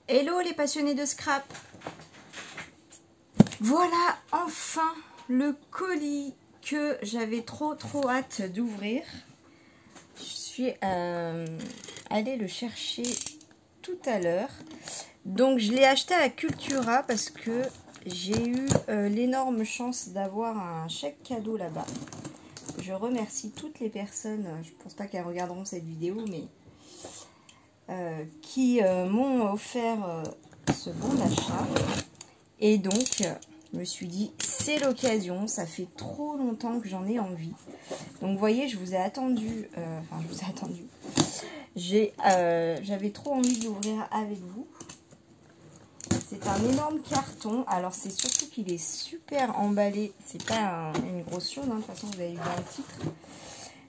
Hello les passionnés de scrap. Voilà enfin le colis que j'avais trop hâte d'ouvrir. Je suis allée le chercher tout à l'heure. Donc je l'ai acheté à Cultura parce que j'ai eu l'énorme chance d'avoir un chèque cadeau là-bas. Je remercie toutes les personnes, je pense pas qu'elles regarderont cette vidéo, mais qui m'ont offert ce bon d'achat. Et donc, je me suis dit, c'est l'occasion, ça fait trop longtemps que j'en ai envie. Donc, vous voyez, je vous ai attendu, j'avais trop envie de l'ouvrir avec vous. C'est un énorme carton. Alors, c'est surtout qu'il est super emballé. C'est pas une grosse chose, hein. De toute façon, vous avez vu dans le titre.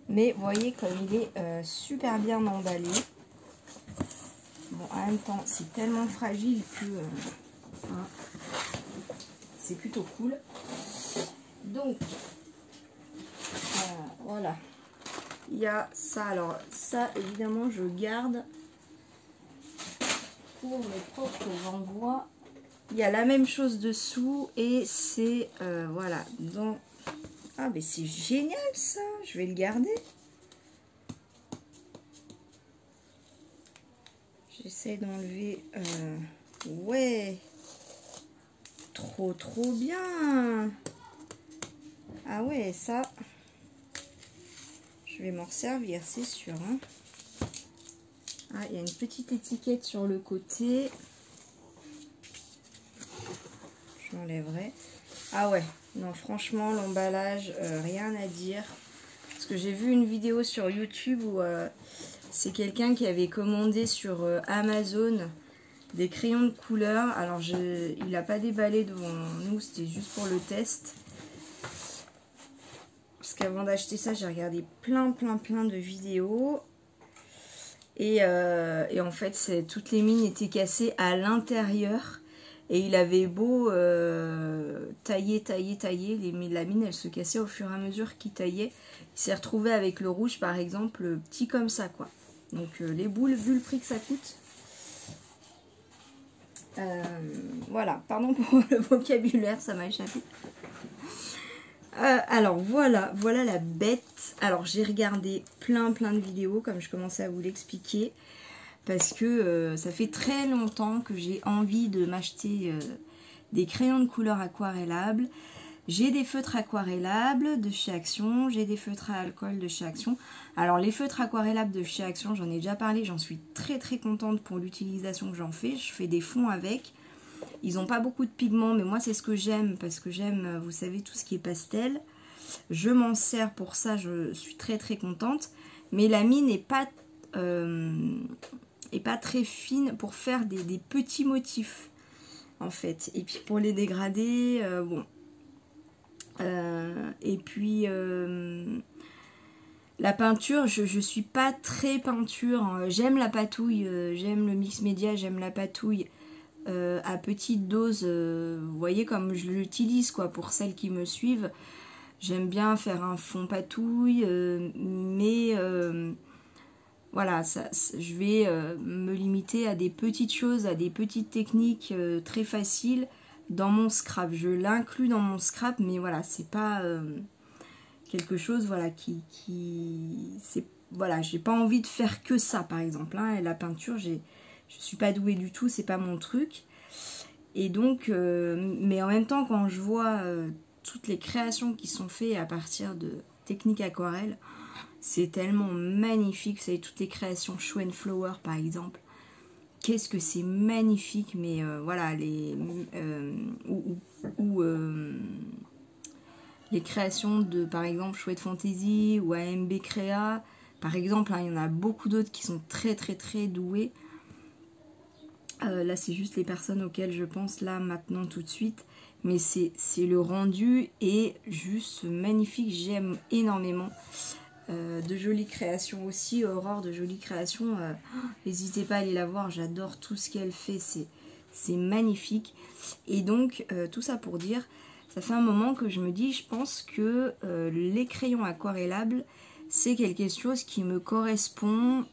Mais vous voyez comme il est super bien emballé. Bon, en même temps, c'est tellement fragile que hein, c'est plutôt cool. Donc, voilà. Il y a ça. Alors, ça, évidemment, je garde pour mes propres envois. Il y a la même chose dessous et c'est, voilà, dans... Ah, mais c'est génial, ça. Je vais le garder. J'essaie d'enlever... ouais. Trop bien. Ah ouais, ça... Je vais m'en servir, c'est sûr. Hein. Ah, il y a une petite étiquette sur le côté. Je l'enlèverai. Ah ouais, non, franchement, l'emballage, rien à dire. Parce que j'ai vu une vidéo sur YouTube où... c'est quelqu'un qui avait commandé sur Amazon des crayons de couleur. Alors, il n'a pas déballé devant nous, c'était juste pour le test. Parce qu'avant d'acheter ça, j'ai regardé plein de vidéos. Et en fait, toutes les mines étaient cassées à l'intérieur. Et il avait beau tailler. La mine, elle se cassait au fur et à mesure qu'il taillait. Il s'est retrouvé avec le rouge, par exemple, petit comme ça, quoi. Donc les boules, vu le prix que ça coûte. Voilà, pardon pour le vocabulaire, ça m'a échappé. Alors voilà la bête. Alors j'ai regardé plein de vidéos, comme je commençais à vous l'expliquer. Parce que ça fait très longtemps que j'ai envie de m'acheter des crayons de couleur aquarellables. J'ai des feutres aquarellables de chez Action, j'ai des feutres à alcool de chez Action. Alors les feutres aquarellables de chez Action, j'en ai déjà parlé, j'en suis très contente pour l'utilisation que j'en fais. Je fais des fonds avec. Ils n'ont pas beaucoup de pigments, mais moi c'est ce que j'aime, parce que j'aime, vous savez, tout ce qui est pastel. Je m'en sers pour ça, je suis très contente. Mais la mine n'est pas très fine pour faire des petits motifs, en fait. Et puis pour les dégrader, bon... et puis la peinture, je suis pas très peinture, hein. J'aime la patouille, j'aime le mix média, j'aime la patouille à petite dose, vous voyez comme je l'utilise, quoi, pour celles qui me suivent. J'aime bien faire un fond patouille, mais voilà, je vais me limiter à des petites choses, à des petites techniques très faciles dans mon scrap. Je l'inclus dans mon scrap, mais voilà, c'est pas quelque chose, voilà, voilà, j'ai pas envie de faire que ça, par exemple, hein. Et la peinture, je suis pas douée du tout, c'est pas mon truc. Et donc, mais en même temps, quand je vois toutes les créations qui sont faites à partir de techniques aquarelles, c'est tellement magnifique. Vous savez, toutes les créations Show and Flower, par exemple. Qu'est-ce que c'est magnifique, mais voilà, les créations de, par exemple, Chouette Fantasy ou AMB Créa, par exemple, hein, il y en a beaucoup d'autres qui sont très doués. Là, c'est juste les personnes auxquelles je pense là, maintenant, tout de suite. Mais c'est le rendu est juste magnifique, j'aime énormément. De jolies créations aussi, Aurore de jolies créations, n'hésitez pas à aller la voir, j'adore tout ce qu'elle fait, c'est magnifique. Et donc tout ça pour dire, ça fait un moment que je me dis, je pense que les crayons aquarellables, c'est quelque chose qui me correspond,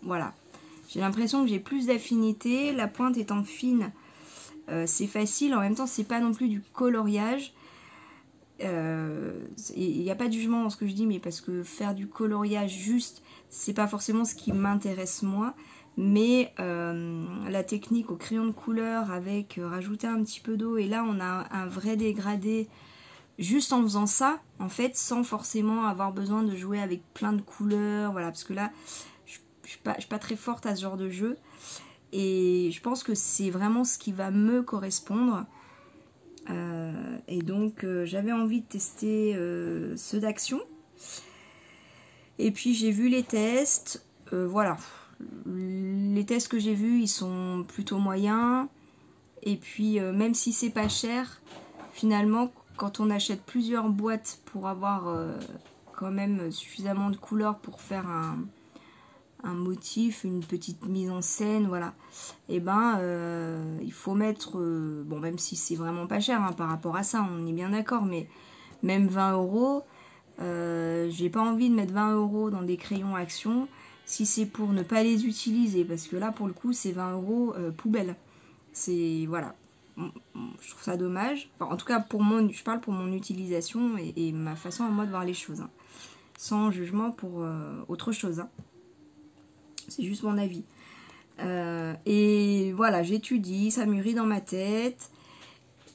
voilà, J'ai l'impression que j'ai plus d'affinité, la pointe étant fine, c'est facile, en même temps c'est pas non plus du coloriage. Il n'y a pas de jugement dans ce que je dis, mais parce que faire du coloriage juste, c'est pas forcément ce qui m'intéresse moi, mais la technique au crayon de couleur avec rajouter un petit peu d'eau, et là on a un vrai dégradé juste en faisant ça, en fait, sans forcément avoir besoin de jouer avec plein de couleurs, voilà, parce que là je suis pas très forte à ce genre de jeu, et je pense que c'est vraiment ce qui va me correspondre. Et donc j'avais envie de tester ceux d'Action, et puis j'ai vu les tests, voilà, les tests que j'ai vus ils sont plutôt moyens, et puis même si c'est pas cher, finalement quand on achète plusieurs boîtes pour avoir quand même suffisamment de couleurs pour faire un motif, une petite mise en scène, voilà, et ben il faut mettre, bon, même si c'est vraiment pas cher hein, par rapport à ça, on est bien d'accord, mais même 20 €, j'ai pas envie de mettre 20 € dans des crayons Action si c'est pour ne pas les utiliser, parce que là pour le coup c'est 20 € poubelle, c'est, voilà, je trouve ça dommage, enfin, en tout cas pour je parle pour mon utilisation et ma façon à moi de voir les choses, hein, sans jugement pour autre chose, hein. C'est juste mon avis. Et voilà, j'étudie, ça mûrit dans ma tête.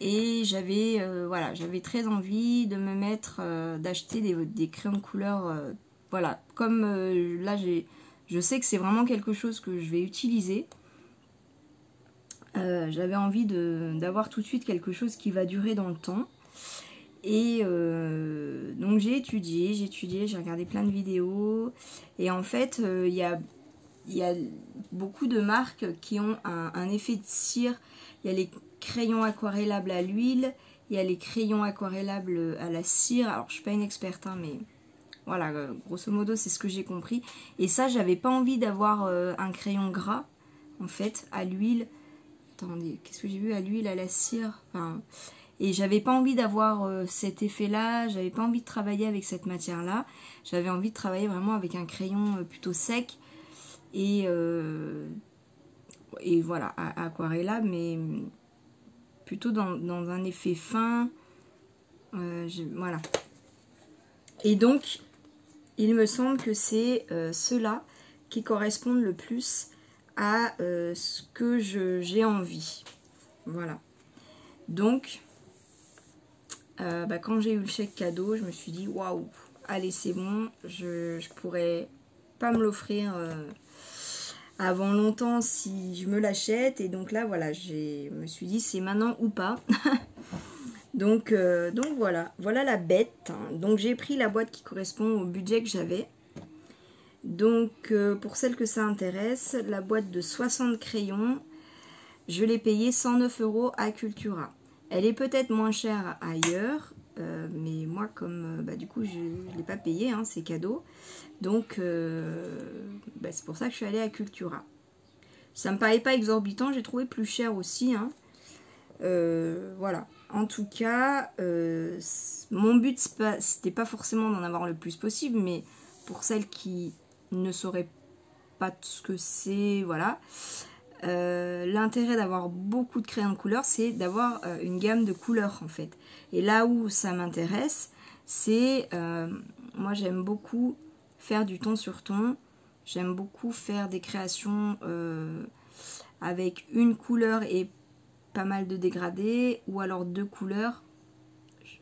Et j'avais voilà, j'avais très envie de me mettre, d'acheter des crayons de couleur. Voilà, comme là, je sais que c'est vraiment quelque chose que je vais utiliser. J'avais envie d'avoir tout de suite quelque chose qui va durer dans le temps. Et donc j'ai étudié, j'ai regardé plein de vidéos. Et en fait, il y a beaucoup de marques qui ont un effet de cire. Il y a les crayons aquarellables à l'huile, il y a les crayons aquarellables à la cire. Alors je suis pas une experte, hein, mais voilà, grosso modo c'est ce que j'ai compris. Et ça, j'avais pas envie d'avoir un crayon gras, en fait, à l'huile. Attendez, qu'est-ce que j'ai vu? À l'huile, à la cire, enfin... Et j'avais pas envie d'avoir cet effet-là, j'avais pas envie de travailler avec cette matière-là. J'avais envie de travailler vraiment avec un crayon plutôt sec. Et voilà, aquarellable, mais plutôt dans un effet fin. Voilà. Et donc, il me semble que c'est ceux-là qui correspondent le plus à ce que j'ai envie. Voilà. Donc, quand j'ai eu le chèque cadeau, je me suis dit, waouh, allez, c'est bon, je pourrais pas me l'offrir avant longtemps si je me l'achète. Et donc là, voilà, je me suis dit, c'est maintenant ou pas. donc voilà la bête. Donc j'ai pris la boîte qui correspond au budget que j'avais. Donc pour celle que ça intéresse, la boîte de 60 crayons, je l'ai payée 109 € à Cultura. Elle est peut-être moins chère ailleurs, mais moi comme du coup je ne l'ai pas payée, hein, c'est cadeau. Donc c'est pour ça que je suis allée à Cultura. Ça me paraît pas exorbitant, j'ai trouvé plus cher aussi, hein. Voilà. En tout cas, mon but c'était pas forcément d'en avoir le plus possible, mais pour celles qui ne sauraient pas ce que c'est, voilà. L'intérêt d'avoir beaucoup de crayons de couleur, c'est d'avoir une gamme de couleurs en fait. Et là où ça m'intéresse, c'est moi j'aime beaucoup faire du ton sur ton. J'aime beaucoup faire des créations avec une couleur et pas mal de dégradés, ou alors deux couleurs.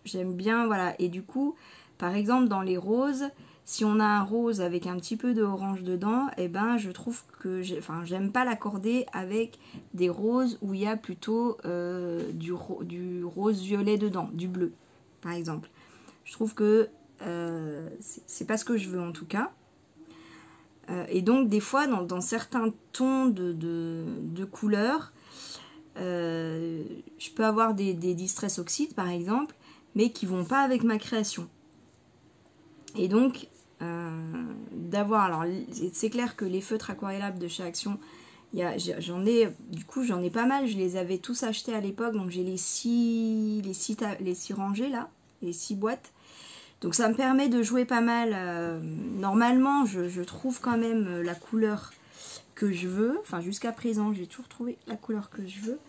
J'aime bien, voilà. Et du coup, par exemple dans les roses, si on a un rose avec un petit peu de orange dedans, et ben je trouve que j'aime pas l'accorder avec des roses où il y a plutôt du rose violet dedans, du bleu par exemple. Je trouve que c'est pas ce que je veux en tout cas. Et donc des fois dans certains tons de couleurs, je peux avoir des distress oxydes par exemple, mais qui vont pas avec ma création. Et donc d'avoir, alors c'est clair que les feutres aquarellables de chez Action, j'en ai pas mal, je les avais tous achetés à l'époque, donc j'ai les six rangées là, les 6 boîtes. Donc ça me permet de jouer pas mal. Normalement, je trouve quand même la couleur que je veux. Enfin, jusqu'à présent, j'ai toujours trouvé la couleur que je veux.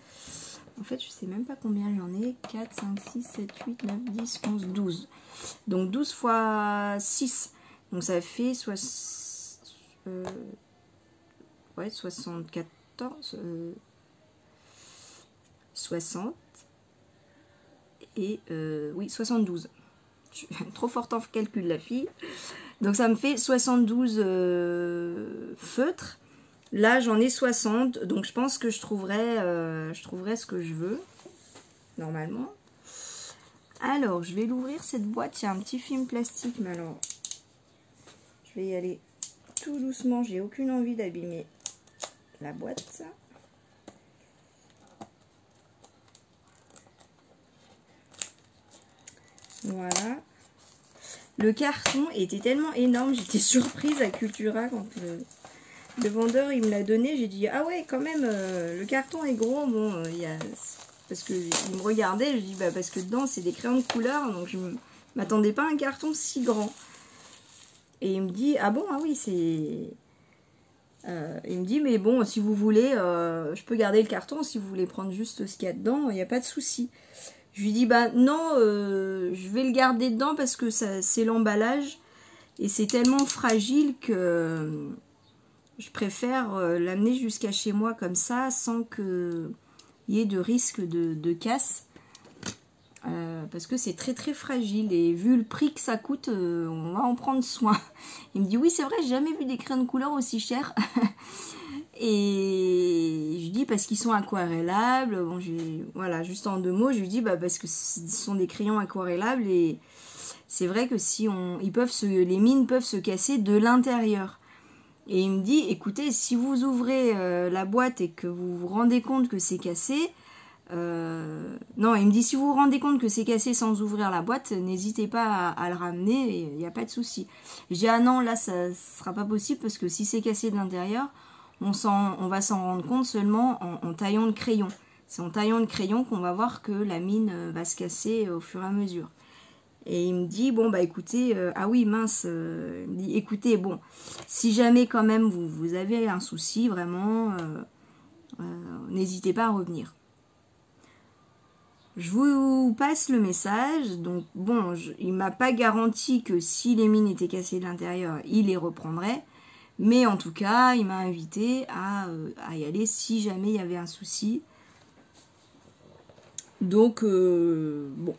En fait, je sais même pas combien j'en ai. 4, 5, 6, 7, 8, 9, 10, 11, 12. Donc 12 fois 6. Donc ça fait 74, 60 et oui, 72. Je suis trop forte en calcul, la fille. Donc ça me fait 72 feutres. Là, j'en ai 60. Donc je pense que je trouverai ce que je veux, normalement. Alors, je vais l'ouvrir, cette boîte. Il y a un petit film plastique, mais alors, je vais y aller tout doucement. J'ai aucune envie d'abîmer la boîte. Voilà. Le carton était tellement énorme, j'étais surprise à Cultura quand le vendeur il me l'a donné. J'ai dit ah ouais, quand même, le carton est gros. Bon, il y a... parce que il me regardait, je dis bah parce que dedans c'est des crayons de couleur, donc je m'attendais pas à un carton si grand. Et il me dit ah bon, ah oui, c'est... il me dit mais bon, si vous voulez, je peux garder le carton, si vous voulez prendre juste ce qu'il y a dedans, il n'y a pas de souci. Je lui dis bah non, je vais le garder dedans parce que c'est l'emballage et c'est tellement fragile que je préfère l'amener jusqu'à chez moi comme ça sans qu'il y ait de risque de casse. Parce que c'est très très fragile et vu le prix que ça coûte, on va en prendre soin. Il me dit oui c'est vrai, j'ai jamais vu des crayons de couleur aussi chers. Et je dis parce qu'ils sont aquarellables. Bon, voilà, juste en 2 mots, je lui dis bah parce que ce sont des crayons aquarellables et c'est vrai que si les mines peuvent se casser de l'intérieur. Et il me dit écoutez, si vous ouvrez la boîte et que vous vous rendez compte que c'est cassé, non, il me dit si vous vous rendez compte que c'est cassé sans ouvrir la boîte, n'hésitez pas à le ramener, il n'y a pas de souci. Je dis ah non, là ça sera pas possible parce que si c'est cassé de l'intérieur, on va s'en rendre compte seulement en taillant le crayon. C'est en taillant le crayon qu'on va voir que la mine va se casser au fur et à mesure. Et il me dit, bon bah écoutez, ah oui mince, il me dit écoutez, bon, si jamais quand même vous avez un souci, vraiment, n'hésitez pas à revenir. Je vous passe le message, donc bon, il m'a pas garanti que si les mines étaient cassées de l'intérieur, il les reprendrait. Mais en tout cas, il m'a invité à y aller si jamais il y avait un souci. Donc, bon.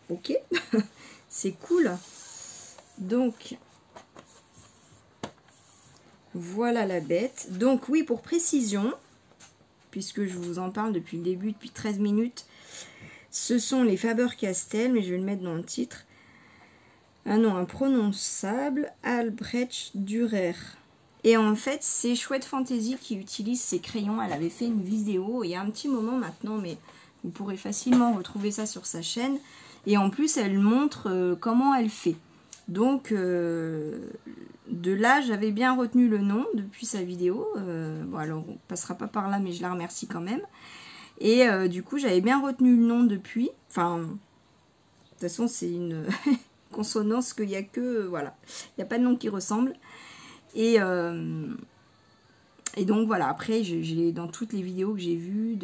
Ok. C'est cool. Donc, voilà la bête. Donc, oui, pour précision, puisque je vous en parle depuis le début, depuis 13 minutes, ce sont les Faber-Castell, mais je vais le mettre dans le titre. Un nom imprononçable, Albrecht Dürer. Et en fait, c'est Chouette Fantasy qui utilise ces crayons. Elle avait fait une vidéo il y a un petit moment maintenant, mais vous pourrez facilement retrouver ça sur sa chaîne. Et en plus, elle montre comment elle fait. Donc, de là, j'avais bien retenu le nom depuis sa vidéo. Bon, alors, on passera pas par là, mais je la remercie quand même. Et du coup, j'avais bien retenu le nom depuis. Enfin, de toute façon, c'est une... consonance qu'il n'y a que, voilà, il n'y a pas de nom qui ressemble. Et donc voilà, après, dans toutes les vidéos que j'ai vues,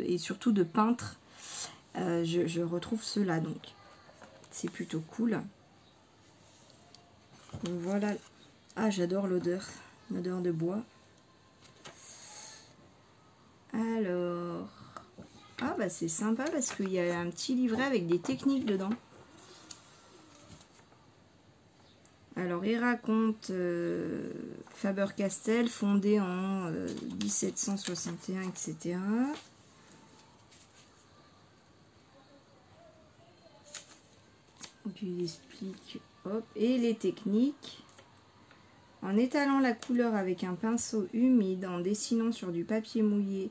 et surtout de peintres, je retrouve ceux-là, donc c'est plutôt cool. Donc voilà, ah j'adore l'odeur de bois. Alors, ah bah c'est sympa parce qu'il y a un petit livret avec des techniques dedans. Alors, il raconte Faber-Castell, fondé en 1761, etc. Puis il explique, hop, et les techniques. En étalant la couleur avec un pinceau humide, en dessinant sur du papier mouillé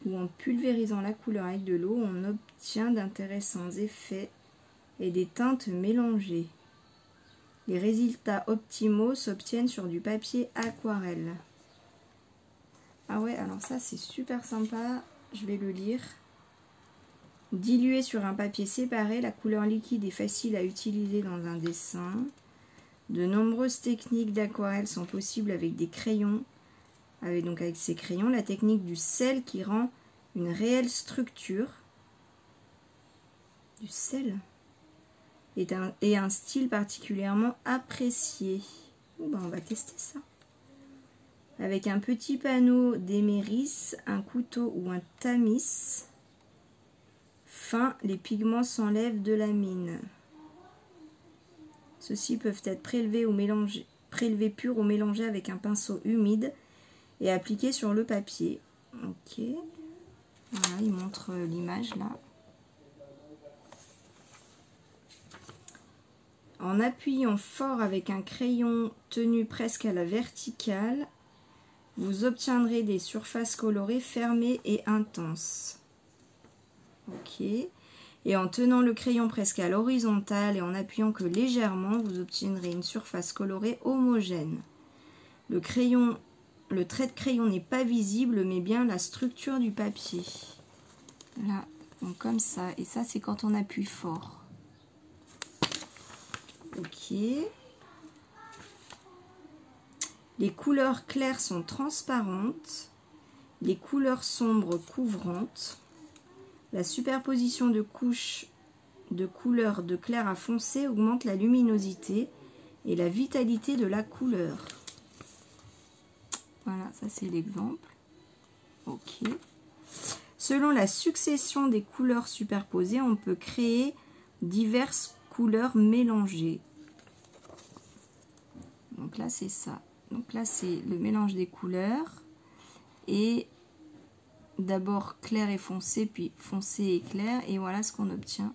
ou en pulvérisant la couleur avec de l'eau, on obtient d'intéressants effets et des teintes mélangées. Les résultats optimaux s'obtiennent sur du papier aquarelle. Ah ouais, alors ça c'est super sympa, je vais le lire. Dilué sur un papier séparé, la couleur liquide est facile à utiliser dans un dessin. De nombreuses techniques d'aquarelle sont possibles avec des crayons. Avec ces crayons, la technique du sel qui rend une réelle structure. Du sel et un style particulièrement apprécié. On va tester ça. Avec un petit panneau d'éméris, un couteau ou un tamis fin, les pigments s'enlèvent de la mine. Ceux-ci peuvent être prélevés purs ou mélangés avec un pinceau humide et appliqués sur le papier. Ok. Voilà, il montre l'image là. En appuyant fort avec un crayon tenu presque à la verticale, vous obtiendrez des surfaces colorées fermées et intenses. Ok. Et en tenant le crayon presque à l'horizontale et en appuyant que légèrement, vous obtiendrez une surface colorée homogène. Le trait de crayon n'est pas visible, mais bien la structure du papier. Là, donc comme ça. Et ça, c'est quand on appuie fort. Ok. Les couleurs claires sont transparentes. Les couleurs sombres couvrantes. La superposition de couches de couleurs de clair à foncé augmente la luminosité et la vitalité de la couleur. Voilà, ça c'est l'exemple. Ok. Selon la succession des couleurs superposées, on peut créer diverses couleurs mélangées. Donc là c'est ça. Donc là c'est le mélange des couleurs et d'abord clair et foncé, puis foncé et clair, et voilà ce qu'on obtient.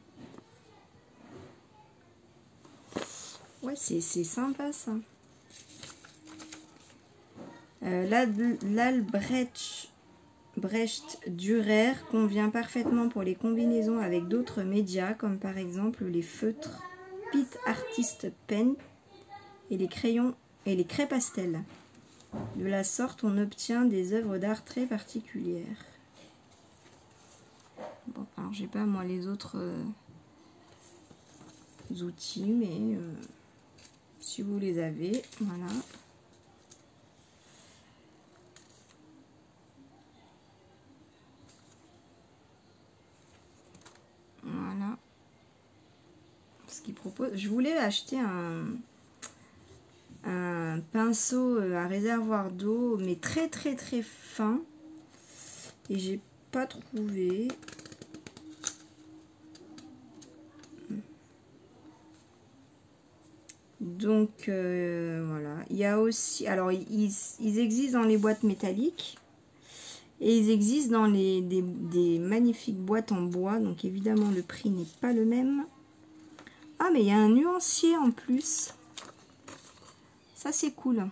Ouais, c'est sympa ça. L'Albrecht Dürer convient parfaitement pour les combinaisons avec d'autres médias, comme par exemple les feutres Pitt Artist Pen et les crayons et les craies pastel. De la sorte, on obtient des œuvres d'art très particulières. Bon, alors j'ai pas moi les autres outils, mais si vous les avez, voilà. Voilà. Ce qu'il propose. Je voulais acheter un pinceau à réservoir d'eau, mais très fin. Et j'ai pas trouvé. Donc voilà. Il y a aussi, alors ils existent dans les boîtes métalliques et ils existent dans des magnifiques boîtes en bois. Donc évidemment le prix n'est pas le même. Ah mais il y a un nuancier en plus. Ça c'est cool.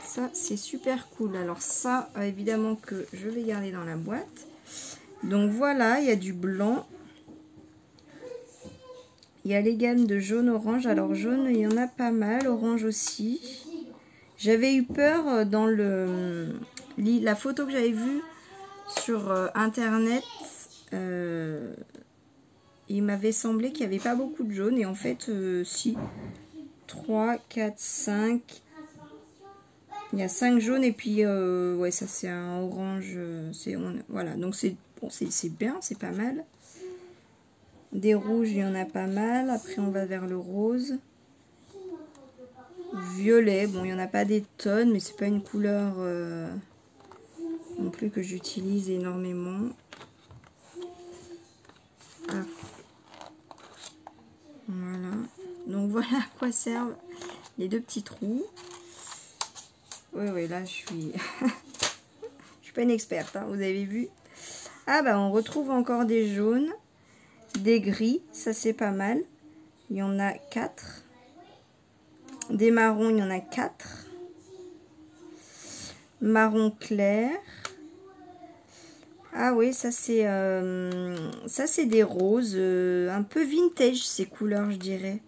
Ça c'est super cool. Alors ça évidemment que je vais garder dans la boîte. Donc voilà, il y a du blanc. Il y a les gammes de jaune-orange. Alors jaune, il y en a pas mal. Orange aussi. J'avais eu peur dans la photo que j'avais vue sur internet. Il m'avait semblé qu'il n'y avait pas beaucoup de jaune. Et en fait, si. 3, 4, 5. Il y a 5 jaunes. Et puis, ouais, ça c'est un orange. Voilà, donc c'est bon, c'est bien, c'est pas mal. Des rouges, il y en a pas mal. Après, on va vers le rose. Violet, bon, il n'y en a pas des tonnes, mais c'est pas une couleur non plus que j'utilise énormément. Ah. Voilà. Donc voilà à quoi servent les deux petits trous. Oui, là, je suis... je suis pas une experte, hein, vous avez vu. Ah, bah, on retrouve encore des jaunes. Des gris, ça c'est pas mal. Il y en a 4. Des marrons, il y en a 4. Marron clair. Ah oui, ça c'est des roses. Un peu vintage ces couleurs, je dirais.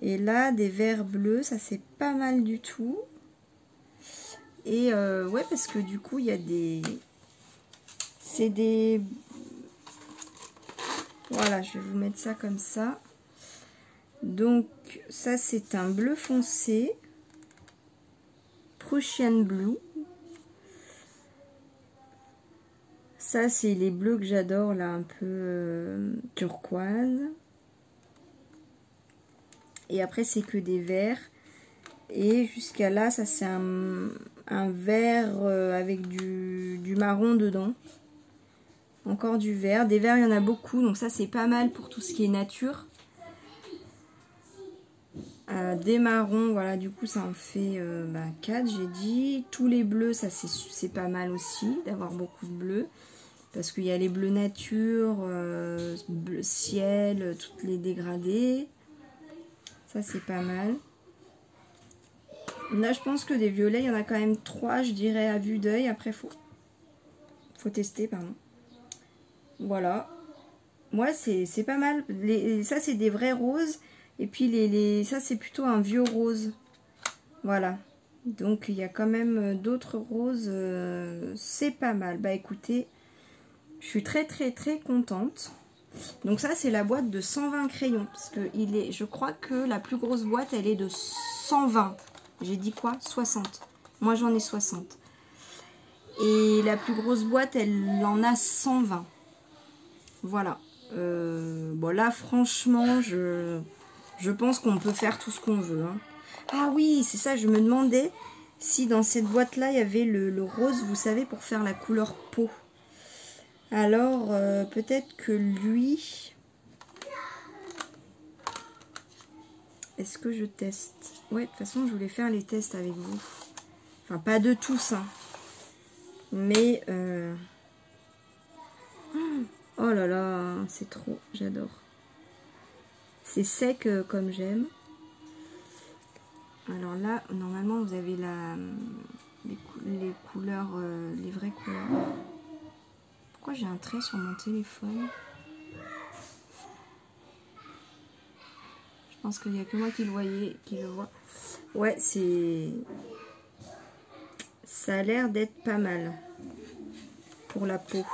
Et là, des verts bleus, ça c'est pas mal du tout. Et ouais, parce que du coup, il y a des... C'est des... Voilà, je vais vous mettre ça comme ça. Donc ça c'est un bleu foncé, Prussian Blue. Ça c'est les bleus que j'adore là, un peu turquoise. Et après c'est que des verts. Et jusqu'à là ça c'est un vert avec du marron dedans. Encore du vert. Des verts il y en a beaucoup, donc ça c'est pas mal pour tout ce qui est nature. Des marrons, voilà, du coup ça en fait 4, j'ai dit. Tous les bleus, ça c'est pas mal aussi d'avoir beaucoup de bleus, parce qu'il y a les bleus nature, bleu ciel, toutes les dégradés, ça c'est pas mal. Là je pense que des violets il y en a quand même 3, je dirais, à vue d'œil. Après faut tester, pardon. Voilà, moi c'est pas mal. Ça c'est des vrais roses. Et puis ça c'est plutôt un vieux rose. Voilà. Donc il y a quand même d'autres roses. C'est pas mal. Bah écoutez, je suis très contente. Donc ça c'est la boîte de 120 crayons. Parce que je crois que la plus grosse boîte elle est de 120. J'ai dit quoi? 60. Moi j'en ai 60. Et la plus grosse boîte elle en a 120. Voilà. Bon là franchement je pense qu'on peut faire tout ce qu'on veut. Hein. Ah oui, c'est ça, je me demandais si dans cette boîte-là, il y avait le rose, vous savez, pour faire la couleur peau. Alors, peut-être que lui... Est-ce que je teste? Ouais, de toute façon, je voulais faire les tests avec vous. Enfin, pas de tous, hein. Mais... Oh là là, c'est trop, j'adore. C'est sec comme j'aime. Alors là, normalement, vous avez les couleurs, les vraies couleurs. Pourquoi j'ai un trait sur mon téléphone? Je pense qu'il n'y a que moi qui le voit. Ouais, ça a l'air d'être pas mal pour la peau.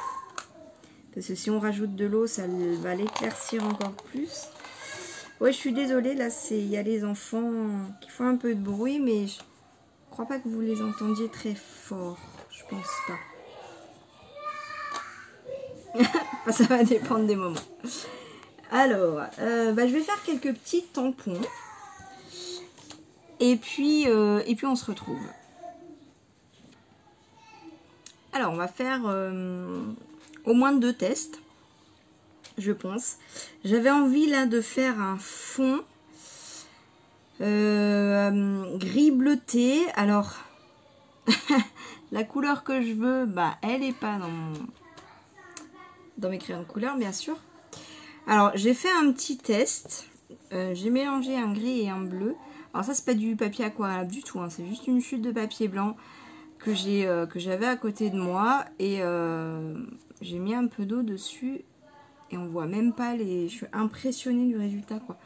Parce que si on rajoute de l'eau, ça va l'éclaircir encore plus. Ouais, je suis désolée, là, il y a les enfants qui font un peu de bruit, mais je crois pas que vous les entendiez très fort. Je pense pas. Ça va dépendre des moments. Alors, je vais faire quelques petits tampons. Et puis on se retrouve. Alors, on va faire au moins 2 tests. Je pense. J'avais envie là de faire un fond gris bleuté. Alors, la couleur que je veux, elle n'est pas dans mes crayons de couleur, bien sûr. Alors, j'ai fait un petit test. J'ai mélangé un gris et un bleu. Alors ça, c'est pas du papier aquarelle du tout. Hein, c'est juste une chute de papier blanc que j'avais à côté de moi. Et j'ai mis un peu d'eau dessus. Et on voit même pas je suis impressionnée du résultat, quoi.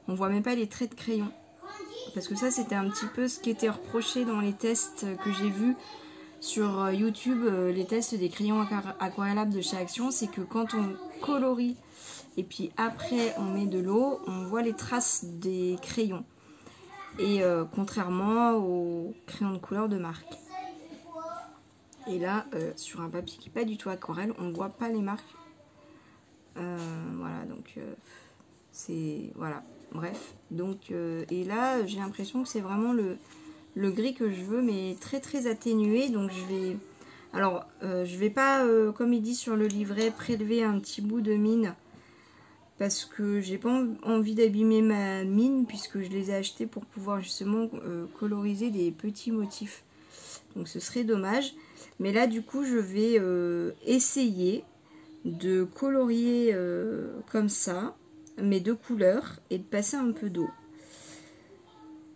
On voit même pas les traits de crayon. Parce que ça, c'était un petit peu ce qui était reproché dans les tests que j'ai vus sur YouTube. Les tests des crayons aquarellables de chez Action, c'est que quand on colorie et puis après on met de l'eau, on voit les traces des crayons. Et contrairement aux crayons de couleur de marque. Et là, sur un papier qui n'est pas du tout aquarelle, on ne voit pas les marques. Voilà, donc c'est... Voilà, bref. Donc, et là, j'ai l'impression que c'est vraiment le gris que je veux, mais très atténué. Donc je vais... Alors, je vais pas, comme il dit sur le livret, prélever un petit bout de mine. Parce que j'ai pas envie d'abîmer ma mine, puisque je les ai achetés pour pouvoir justement coloriser des petits motifs. Donc ce serait dommage. Mais là, du coup, je vais essayer de colorier comme ça mes 2 couleurs et de passer un peu d'eau.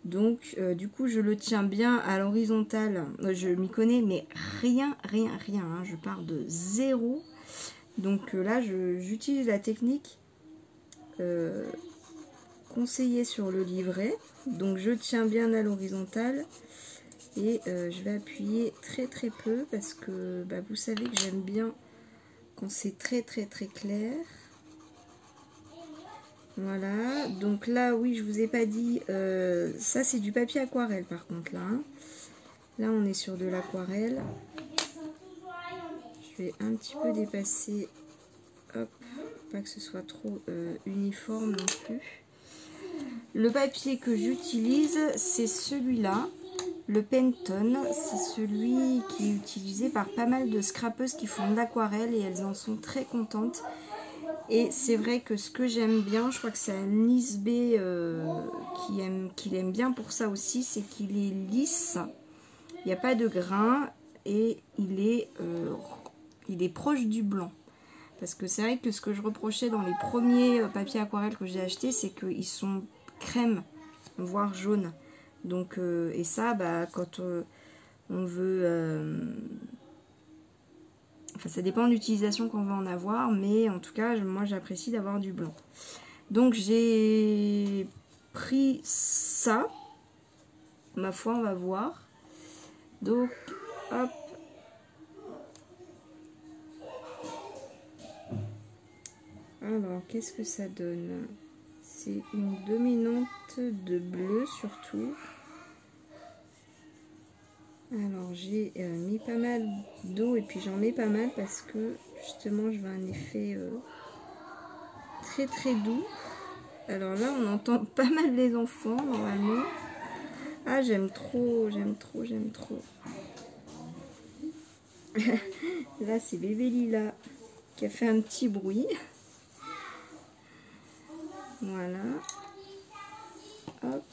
Donc du coup je le tiens bien à l'horizontale. Je m'y connais mais rien hein. Je pars de 0. Donc là j'utilise la technique conseillée sur le livret. Donc je tiens bien à l'horizontale et je vais appuyer très peu parce que vous savez que j'aime bien quand c'est très clair. Voilà, donc là, oui, je vous ai pas dit, ça c'est du papier aquarelle par contre là. Là, on est sur de l'aquarelle. Je vais un petit peu dépasser, hop, pas que ce soit trop uniforme non plus. Le papier que j'utilise, c'est celui-là, le Pentone. C'est celui qui est utilisé par pas mal de scrapeuses qui font de l'aquarelle et elles en sont très contentes. Et c'est vrai que ce que j'aime bien, je crois que c'est Nice B qui aime bien pour ça aussi, c'est qu'il est lisse, il n'y a pas de grain et il est proche du blanc. Parce que c'est vrai que ce que je reprochais dans les premiers papiers aquarelles que j'ai achetés, c'est qu'ils sont crème, voire jaune. Donc, et ça, bah, quand on veut... Enfin, ça dépend de l'utilisation qu'on veut en avoir, mais en tout cas, moi, j'apprécie d'avoir du blanc. Donc, j'ai pris ça. Ma foi, on va voir. Donc, hop. Alors, qu'est-ce que ça donne? C'est une dominante de bleu, surtout. Alors j'ai mis pas mal d'eau et puis j'en mets pas mal parce que justement je veux un effet très très doux. Alors là on entend pas mal les enfants normalement. Ah j'aime trop, j'aime trop, j'aime trop. Là c'est bébé Lila qui a fait un petit bruit. Voilà. Hop.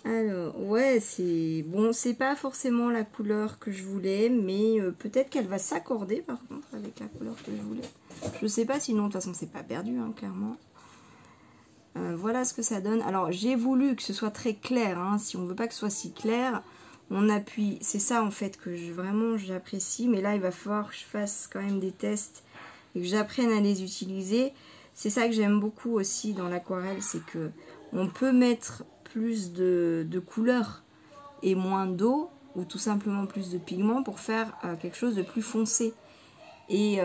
Alors, ouais, c'est bon, c'est pas forcément la couleur que je voulais, mais peut-être qu'elle va s'accorder par contre avec la couleur que je voulais. Je sais pas, sinon de toute façon c'est pas perdu, hein, clairement. Voilà ce que ça donne. Alors, j'ai voulu que ce soit très clair, hein. Si on veut pas que ce soit si clair, on appuie. C'est ça en fait que vraiment j'apprécie, mais là il va falloir que je fasse quand même des tests et que j'apprenne à les utiliser. C'est ça que j'aime beaucoup aussi dans l'aquarelle, c'est que on peut mettre plus de couleurs et moins d'eau, ou tout simplement plus de pigments pour faire quelque chose de plus foncé. Et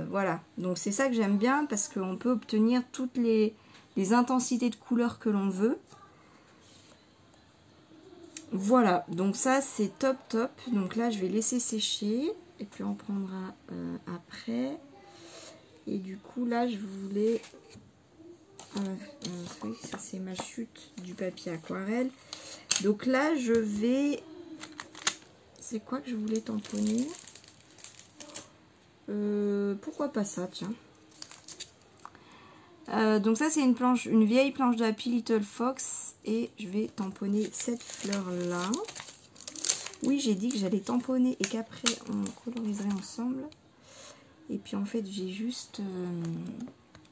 voilà, donc c'est ça que j'aime bien parce qu'on peut obtenir toutes les intensités de couleurs que l'on veut. Voilà, donc ça c'est top top. Donc là je vais laisser sécher et puis on prendra après. Et du coup là je voulais... oui, ça c'est ma chute du papier aquarelle. Donc là je vais... C'est quoi que je voulais tamponner? Pourquoi pas ça, tiens. Donc ça c'est une vieille planche de Happy Little Fox. Et je vais tamponner cette fleur là. Oui, j'ai dit que j'allais tamponner et qu'après on coloriserait ensemble. Et puis en fait j'ai juste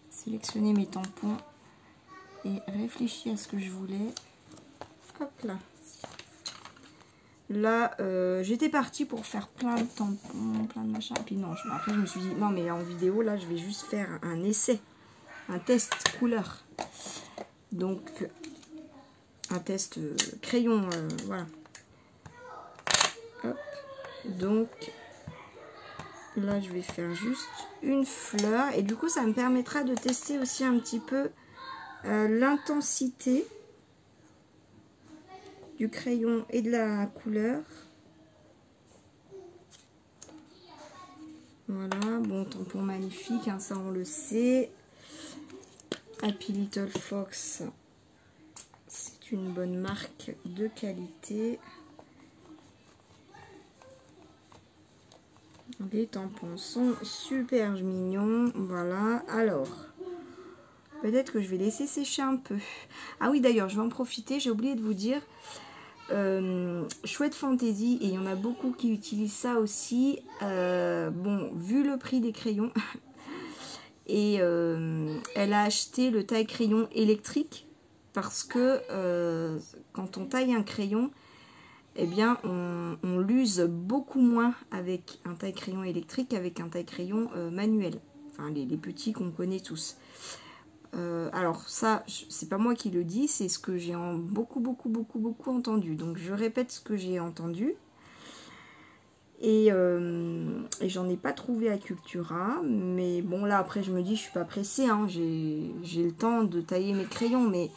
sélectionné mes tampons et réfléchi à ce que je voulais. Hop là. Là, j'étais partie pour faire plein de tampons, plein de machins. Et puis non, après je me suis dit, non mais en vidéo, là, je vais juste faire un essai, un test couleur. Donc, un test crayon, voilà. Hop. Donc, là, je vais faire juste une fleur. Et du coup, ça me permettra de tester aussi un petit peu l'intensité du crayon et de la couleur. Voilà, bon, tampon magnifique, hein, ça on le sait. Happy Little Fox, c'est une bonne marque de qualité. Les tampons sont super mignons. Voilà, alors peut-être que je vais laisser sécher un peu. Ah oui, d'ailleurs, je vais en profiter, j'ai oublié de vous dire. Chouette Fantaisie, et il y en a beaucoup qui utilisent ça aussi. Bon, vu le prix des crayons, et elle a acheté le taille crayon électrique parce que quand on taille un crayon, eh bien on l'use beaucoup moins avec un taille crayon électrique qu'avec un taille crayon manuel. Enfin, les petits qu'on connaît tous. Alors ça, c'est pas moi qui le dis, c'est ce que j'ai beaucoup entendu. Donc je répète ce que j'ai entendu. Et j'en ai pas trouvé à Cultura. Mais bon, là, après, je me dis, je suis pas pressée. Hein, j'ai le temps de tailler mes crayons. Mais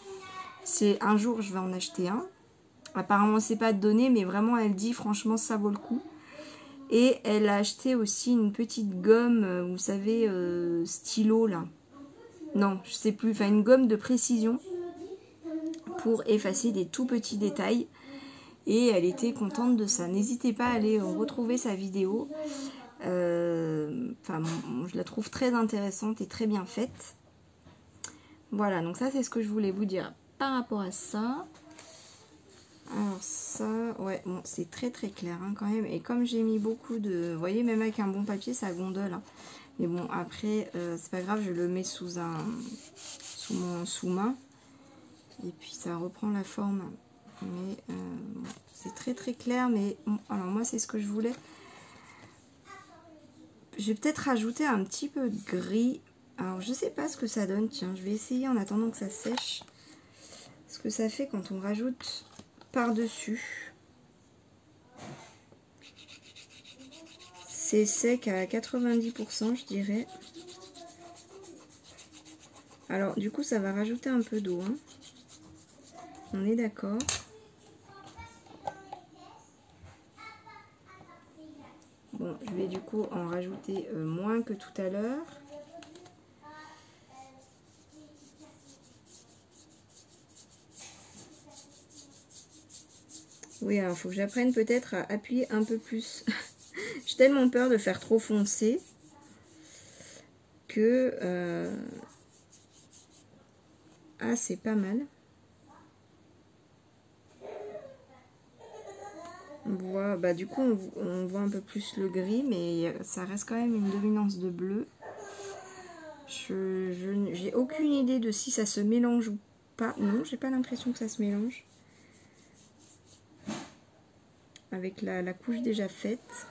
c'est un jour, je vais en acheter un. Apparemment, c'est pas donné. Mais vraiment, elle dit, franchement, ça vaut le coup. Et elle a acheté aussi une petite gomme, vous savez, stylo, là. Non, je sais plus. Enfin, une gomme de précision pour effacer des tout petits détails. Et elle était contente de ça. N'hésitez pas à aller retrouver sa vidéo. Enfin, je la trouve très intéressante et très bien faite. Voilà, donc ça c'est ce que je voulais vous dire par rapport à ça. Alors ça, ouais, bon, c'est très très clair hein, quand même. Et comme j'ai mis beaucoup de... Vous voyez, même avec un bon papier, ça gondole. Hein. Mais bon, après, c'est pas grave, je le mets sous mon sous-main. Et puis ça reprend la forme. Mais c'est très très clair. Mais bon, alors moi, c'est ce que je voulais. Je vais peut-être rajouter un petit peu de gris. Alors, je sais pas ce que ça donne. Tiens, je vais essayer en attendant que ça sèche. Ce que ça fait quand on rajoute par-dessus. C'est sec à 90%, je dirais. Alors, du coup, ça va rajouter un peu d'eau. Hein. On est d'accord. Bon, je vais du coup en rajouter moins que tout à l'heure. Oui, alors il faut que j'apprenne peut-être à appuyer un peu plus. J'ai tellement peur de faire trop foncé que... Ah, c'est pas mal. On voit, bah, du coup, on voit un peu plus le gris, mais ça reste quand même une dominance de bleu. J'ai aucune idée de si ça se mélange ou pas. Non, j'ai pas l'impression que ça se mélange. Avec la couche déjà faite.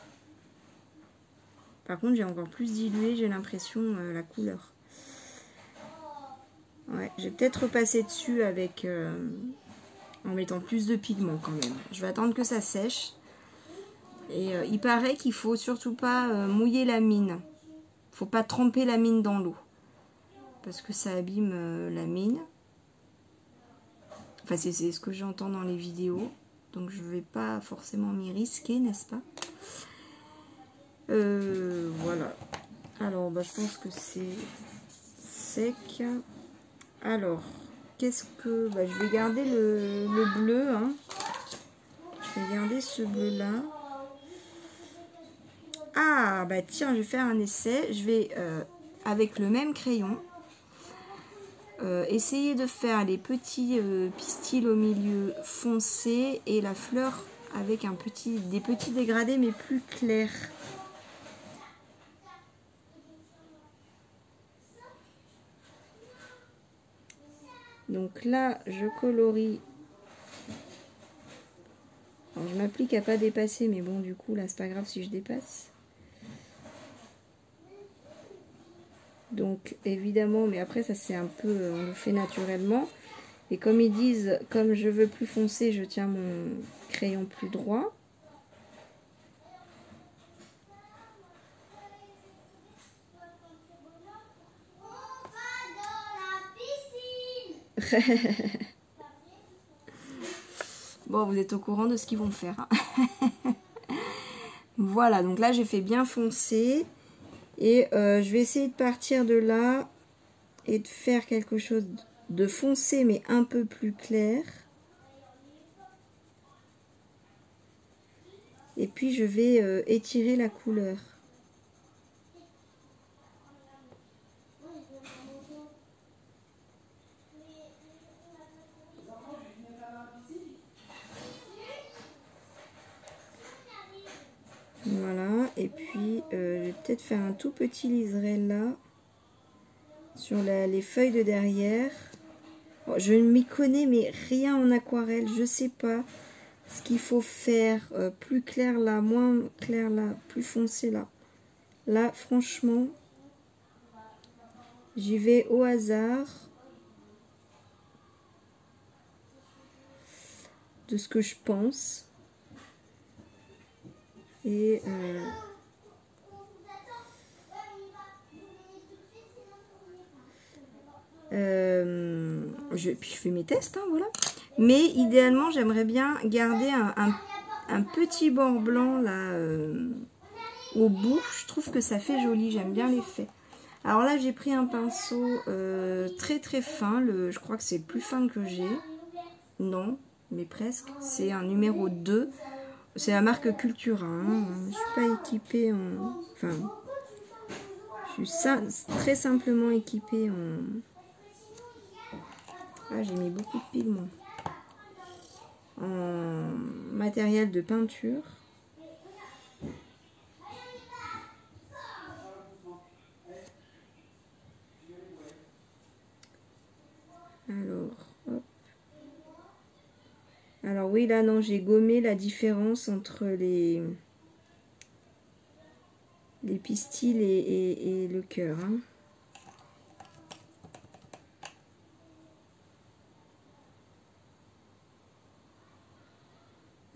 Par contre, j'ai encore plus dilué, j'ai l'impression, la couleur. Ouais, j'ai peut-être repassé dessus avec en mettant plus de pigments quand même. Je vais attendre que ça sèche. Et il paraît qu'il faut surtout pas mouiller la mine. Faut pas tremper la mine dans l'eau. Parce que ça abîme la mine. Enfin, c'est ce que j'entends dans les vidéos. Donc je vais pas forcément m'y risquer, n'est-ce pas? Voilà. Alors, bah, je pense que c'est sec. Alors, qu'est-ce que... Bah, je vais garder le bleu. Hein. Je vais garder ce bleu-là. Ah, bah tiens, je vais faire un essai. Je vais, avec le même crayon, essayer de faire les petits pistils au milieu foncés et la fleur avec des petits dégradés mais plus clairs. Donc là, je colorie. Alors, je m'applique à pas dépasser, mais bon, du coup, là, c'est pas grave si je dépasse. Donc, évidemment, mais après, ça, c'est un peu... on le fait naturellement. Et comme ils disent, comme je veux plus foncé, je tiens mon crayon plus droit. Bon, vous êtes au courant de ce qu'ils vont faire. Hein. Voilà, donc là, j'ai fait bien foncer. Et je vais essayer de partir de là et de faire quelque chose de foncé, mais un peu plus clair. Et puis, je vais étirer la couleur. Voilà, et puis je vais peut-être faire un tout petit liseré là, sur les feuilles de derrière. Bon, je ne m'y connais, mais rien en aquarelle, je sais pas ce qu'il faut faire. Plus clair là, moins clair là, plus foncé là. Là, franchement, j'y vais au hasard de ce que je pense. Et puis je fais mes tests, hein, voilà. Mais idéalement, j'aimerais bien garder un petit bord blanc là au bout. Je trouve que ça fait joli, j'aime bien l'effet. Alors là, j'ai pris un pinceau très très fin. Je crois que c'est le plus fin que j'ai. Non, mais presque. C'est un numéro 2. C'est la marque Cultura. Hein. Je ne suis pas équipée en... Enfin, je suis très simplement équipée en... Ah, j'ai mis beaucoup de pigments. En matériel de peinture. Alors, hop. Alors oui, là, non, j'ai gommé la différence entre les pistils et le cœur. Hein.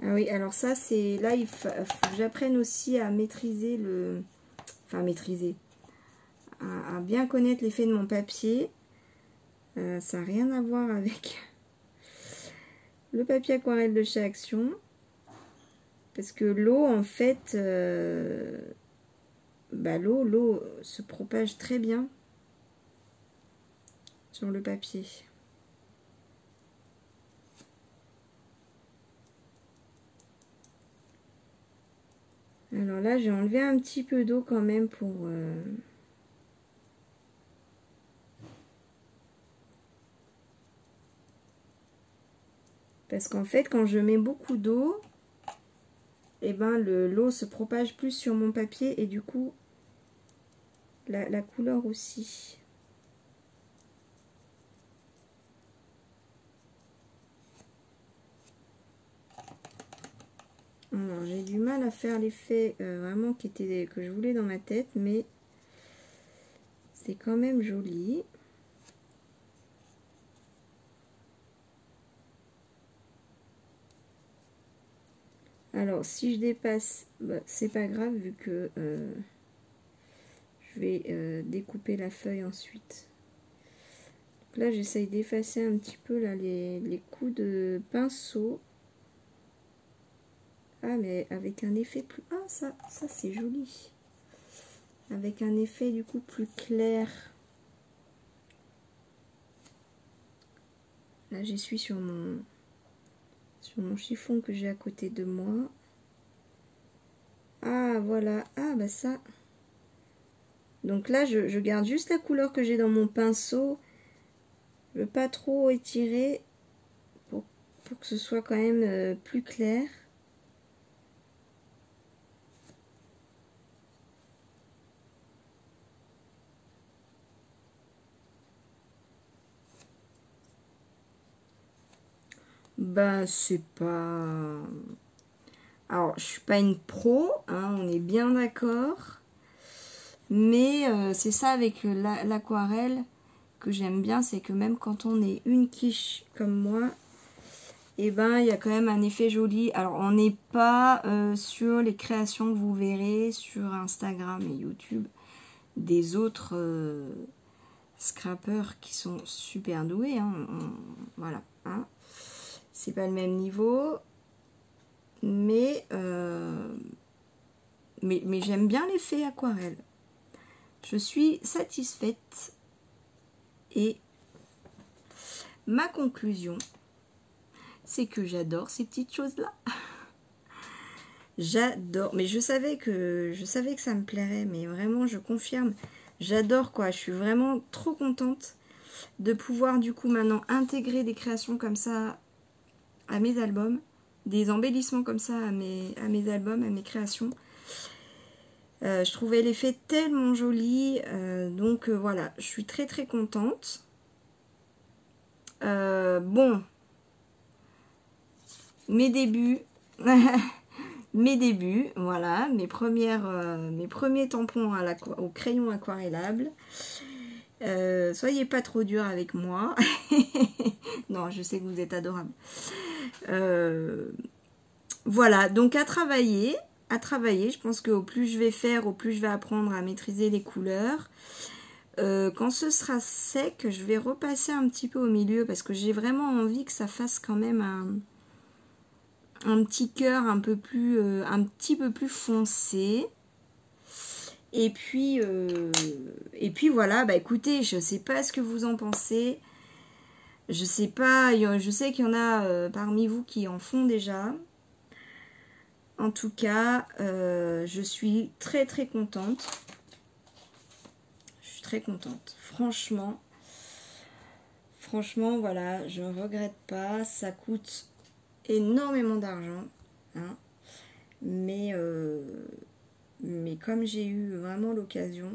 Ah oui, alors ça, c'est... Là, il faut que j'apprenne aussi à maîtriser le... Enfin, maîtriser. À bien connaître l'effet de mon papier. Ça n'a rien à voir avec le papier aquarelle de chez Action. Parce que l'eau, en fait... l'eau se propage très bien sur le papier. Alors là, j'ai enlevé un petit peu d'eau quand même pour... Parce qu'en fait, quand je mets beaucoup d'eau, eh ben, l'eau se propage plus sur mon papier et du coup, la couleur aussi. Alors, j'ai du mal à faire l'effet vraiment que je voulais dans ma tête, mais c'est quand même joli. Alors, si je dépasse, c'est pas grave vu que je vais découper la feuille ensuite. Donc là, j'essaye d'effacer un petit peu là, les coups de pinceau. Ah, mais avec un effet plus... Ah, ça c'est joli. Avec un effet du coup plus clair. Là, j'y suis sur mon chiffon que j'ai à côté de moi. Ah, voilà. Ah, bah ça. Donc là, je garde juste la couleur que j'ai dans mon pinceau. Je veux pas trop étirer pour que ce soit quand même plus clair. Bah, c'est pas... Alors, je suis pas une pro, hein, on est bien d'accord. Mais c'est ça avec l'aquarelle que j'aime bien, c'est que même quand on est une quiche comme moi, et ben il y a quand même un effet joli. Alors, on n'est pas sur les créations que vous verrez sur Instagram et YouTube des autres scrappers qui sont super doués. Hein, voilà. Hein. C'est pas le même niveau, mais j'aime bien l'effet aquarelle. Je suis satisfaite et ma conclusion, c'est que j'adore ces petites choses-là. J'adore, mais je savais que ça me plairait, mais vraiment, je confirme, j'adore quoi. Je suis vraiment trop contente de pouvoir du coup maintenant intégrer des créations comme ça à mes albums, des embellissements comme ça à mes albums, à mes créations. Je trouvais l'effet tellement joli, donc voilà, je suis très très contente. Bon, mes débuts, voilà, mes premiers tampons au crayon aquarellable. Soyez pas trop dur avec moi. Non, je sais que vous êtes adorable. Voilà, donc à travailler à travailler. Je pense qu'au plus je vais faire, au plus je vais apprendre à maîtriser les couleurs. Quand ce sera sec, je vais repasser un petit peu au milieu parce que j'ai vraiment envie que ça fasse quand même un petit cœur un petit peu plus foncé. Et puis voilà, bah écoutez, je sais pas ce que vous en pensez. Je sais pas, je sais qu'il y en a parmi vous qui en font déjà. En tout cas, je suis très très contente. Je suis très contente. Franchement, voilà, je ne regrette pas. Ça coûte énormément d'argent, hein, mais comme j'ai eu vraiment l'occasion,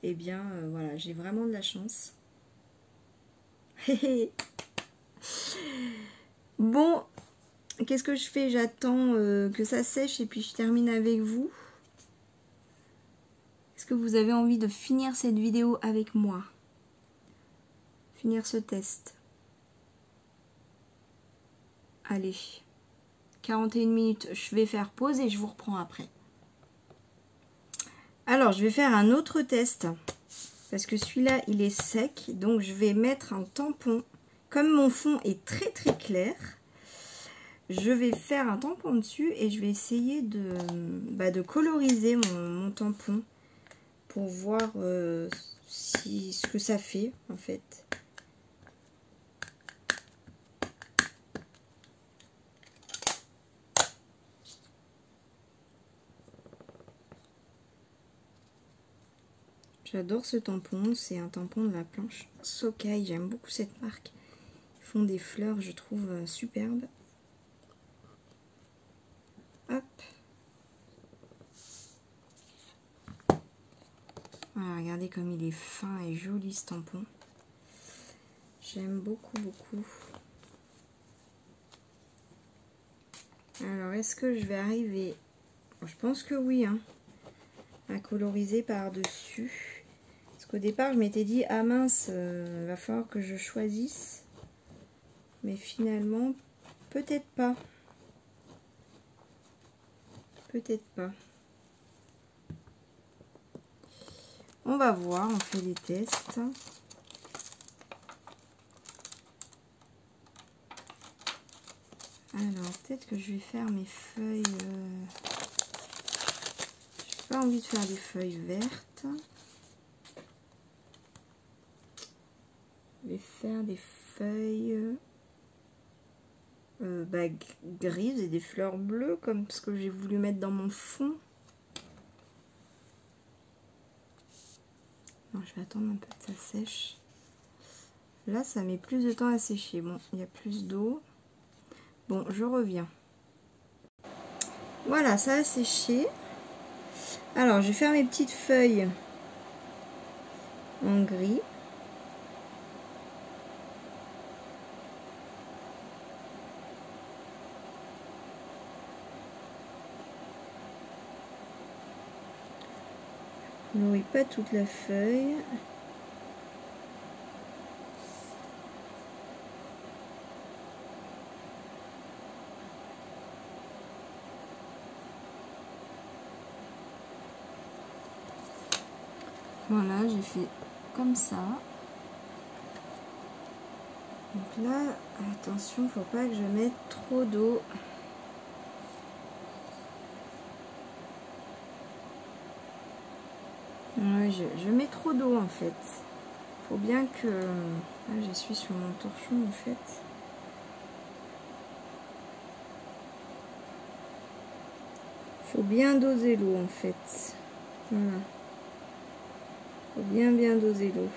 eh bien voilà, j'ai vraiment de la chance. Bon, qu'est-ce que je fais? J'attends que ça sèche et puis je termine avec vous. Est-ce que vous avez envie de finir cette vidéo avec moi? Finir ce test? Allez, 41 minutes, je vais faire pause et je vous reprends après. Alors, je vais faire un autre test parce que celui-là, il est sec. Donc, je vais mettre un tampon. Comme mon fond est très très clair, je vais faire un tampon dessus et je vais essayer de coloriser mon tampon pour voir ce que ça fait en fait. J'adore ce tampon, c'est un tampon de la planche Sokai, j'aime beaucoup cette marque. Ils font des fleurs, je trouve superbes. Hop. Voilà, regardez comme il est fin et joli ce tampon. J'aime beaucoup, beaucoup. Alors, est-ce que je vais arriver? Je pense que oui, hein, à coloriser par-dessus. Parce qu'au départ, je m'étais dit, ah mince, va falloir que je choisisse. Mais finalement, peut-être pas. Peut-être pas. On va voir, on fait des tests. Alors, peut-être que je vais faire mes feuilles... J'ai pas envie de faire des feuilles vertes. Je vais faire des feuilles grises et des fleurs bleues, comme ce que j'ai voulu mettre dans mon fond. Non, je vais attendre un peu que ça sèche. Là, ça met plus de temps à sécher. Bon, il y a plus d'eau. Bon, je reviens. Voilà, ça a séché. Alors, je vais faire mes petites feuilles en gris. Je ne colorie pas toute la feuille. Voilà, j'ai fait comme ça. Donc là, attention, faut pas que je mette trop d'eau. Ouais, je mets trop d'eau en fait. Faut bien que... Là, je suis sur mon torchon en fait. Faut bien doser l'eau en fait. Voilà. Faut bien doser l'eau.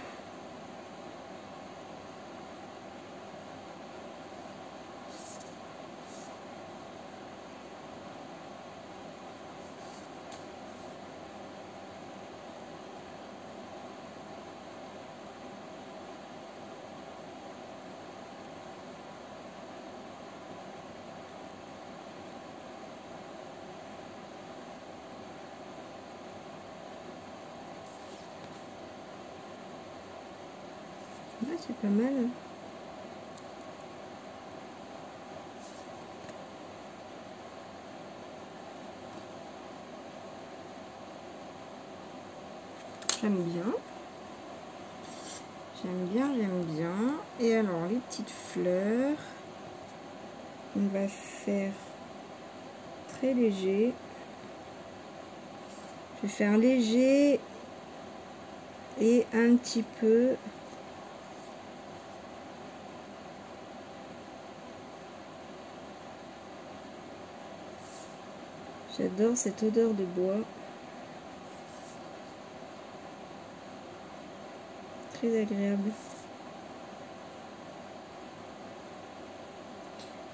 Ouais, c'est pas mal. j'aime bien. J'aime bien, j'aime bien. Et alors, les petites fleurs, on va faire très léger. Je vais faire léger et un petit peu. J'adore cette odeur de bois. Très agréable.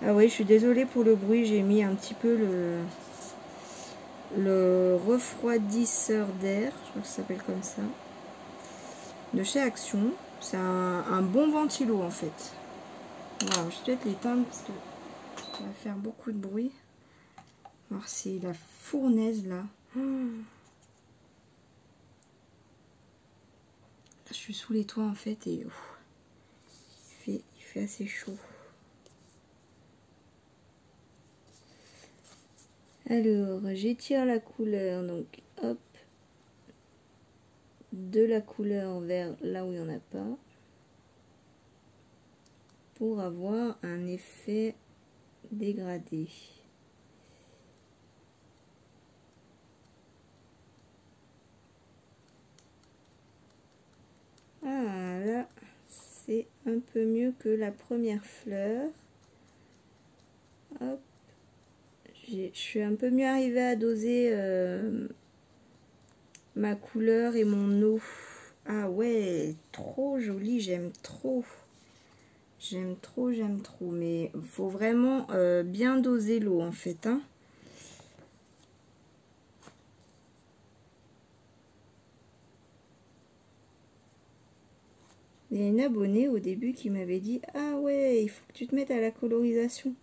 Ah oui, je suis désolée pour le bruit, j'ai mis un petit peu le refroidisseur d'air, je crois que ça s'appelle comme ça, de chez Action. C'est un bon ventilo en fait. Voilà, je vais peut-être l'éteindre parce que ça va faire beaucoup de bruit. Alors c'est la fournaise là. Je suis sous les toits en fait et il fait assez chaud. Alors j'étire la couleur, donc hop, de la couleur vers là où il n'y en a pas, pour avoir un effet dégradé. Ah là, c'est un peu mieux que la première fleur. Hop, je suis un peu mieux arrivée à doser ma couleur et mon eau. Ah ouais, trop joli, j'aime trop. J'aime trop, j'aime trop. Mais il faut vraiment bien doser l'eau en fait, hein. Il y a une abonnée au début qui m'avait dit « Ah ouais, il faut que tu te mettes à la colorisation. »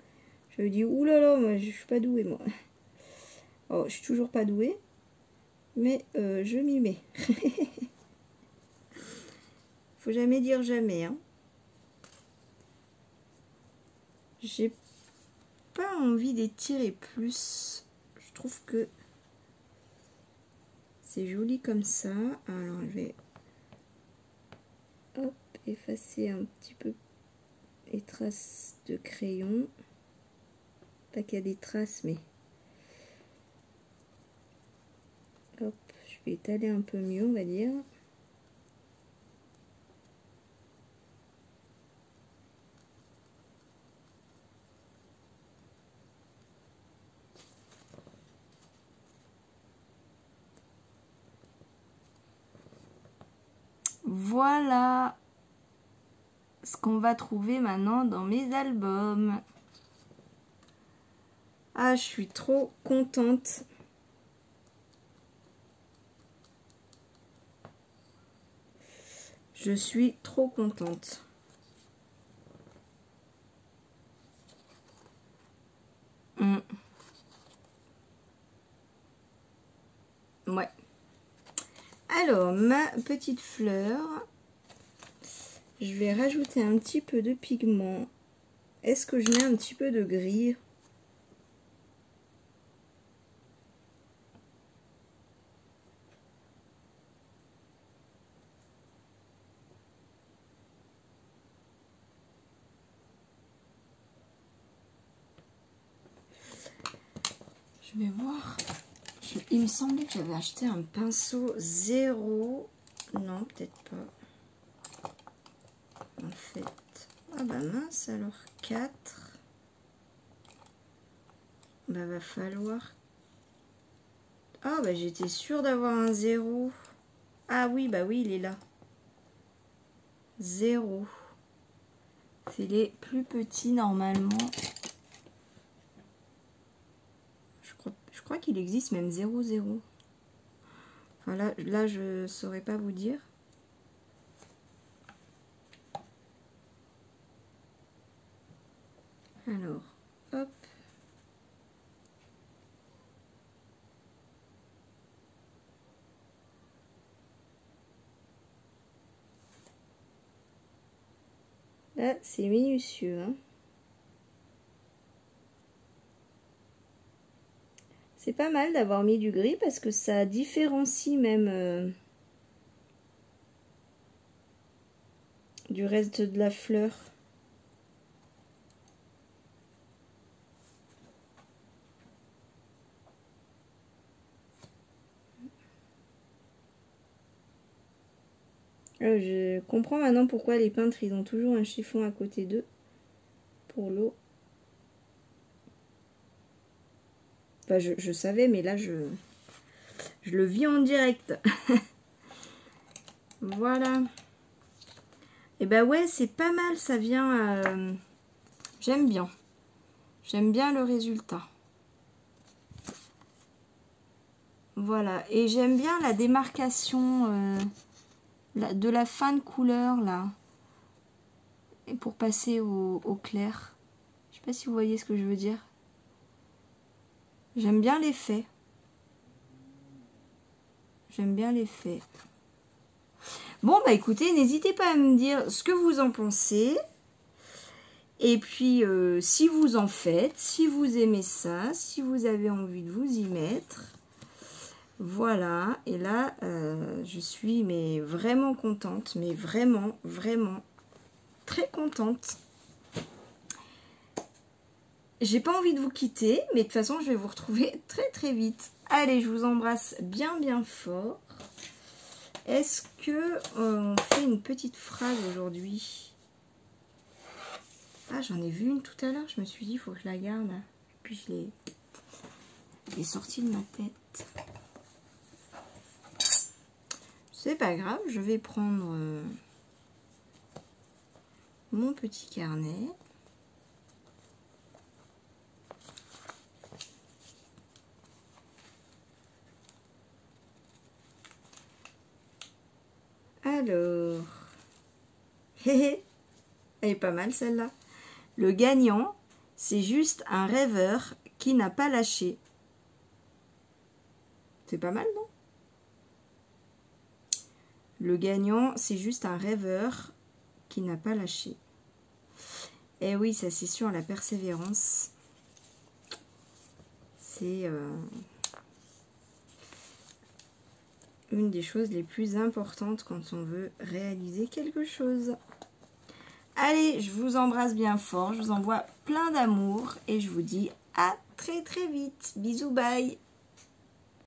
Je lui ai dit « Ouh là là, moi je suis pas douée moi. » Oh, je suis toujours pas douée, mais je m'y mets. Faut jamais dire jamais, hein. J'ai pas envie d'étirer plus. Je trouve que c'est joli comme ça. Alors je vais hop, effacer un petit peu les traces de crayon. Pas qu'il y a des traces, mais hop, je vais étaler un peu mieux, on va dire. Voilà ce qu'on va trouver maintenant dans mes albums. Ah, je suis trop contente. Je suis trop contente. Ouais. Alors, ma petite fleur, je vais rajouter un petit peu de pigment. Est-ce que je mets un petit peu de gris? Je vais voir. Il me semblait que j'avais acheté un pinceau 0. Non, peut-être pas. En fait. Ah bah mince, alors 4. Bah va falloir. Ah bah j'étais sûre d'avoir un 0. Ah oui, bah oui, il est là. 0. C'est les plus petits normalement. Je crois qu'il existe même 0, 0. Enfin là je saurais pas vous dire. Alors, hop. Là, c'est minutieux, hein. C'est pas mal d'avoir mis du gris parce que ça différencie même du reste de la fleur. Je comprends maintenant pourquoi les peintres ils ont toujours un chiffon à côté d'eux pour l'eau. Enfin, je savais, mais là, je le vis en direct. Voilà. Et ben ouais, c'est pas mal, ça vient... J'aime bien. J'aime bien le résultat. Voilà. Et j'aime bien la démarcation de la fin de couleur, là. Et pour passer au clair. Je sais pas si vous voyez ce que je veux dire. J'aime bien l'effet. J'aime bien l'effet. Bon, bah écoutez, n'hésitez pas à me dire ce que vous en pensez. Et puis, si vous en faites, si vous aimez ça, si vous avez envie de vous y mettre. Voilà. Et là, je suis mais vraiment contente. Mais vraiment, vraiment très contente. J'ai pas envie de vous quitter, mais de toute façon, je vais vous retrouver très très vite. Allez, je vous embrasse bien bien fort. Est-ce que on fait une petite phrase aujourd'hui? Ah, j'en ai vu une tout à l'heure, je me suis dit, il faut que je la garde. Puis je l'ai sortie de ma tête. C'est pas grave, je vais prendre mon petit carnet. Alors, elle est pas mal celle-là. Le gagnant, c'est juste un rêveur qui n'a pas lâché. C'est pas mal, non? Le gagnant, c'est juste un rêveur qui n'a pas lâché. Eh oui, ça c'est sûr, la persévérance, c'est une des choses les plus importantes quand on veut réaliser quelque chose. Allez, je vous embrasse bien fort, je vous envoie plein d'amour et je vous dis à très très vite. Bisous, bye!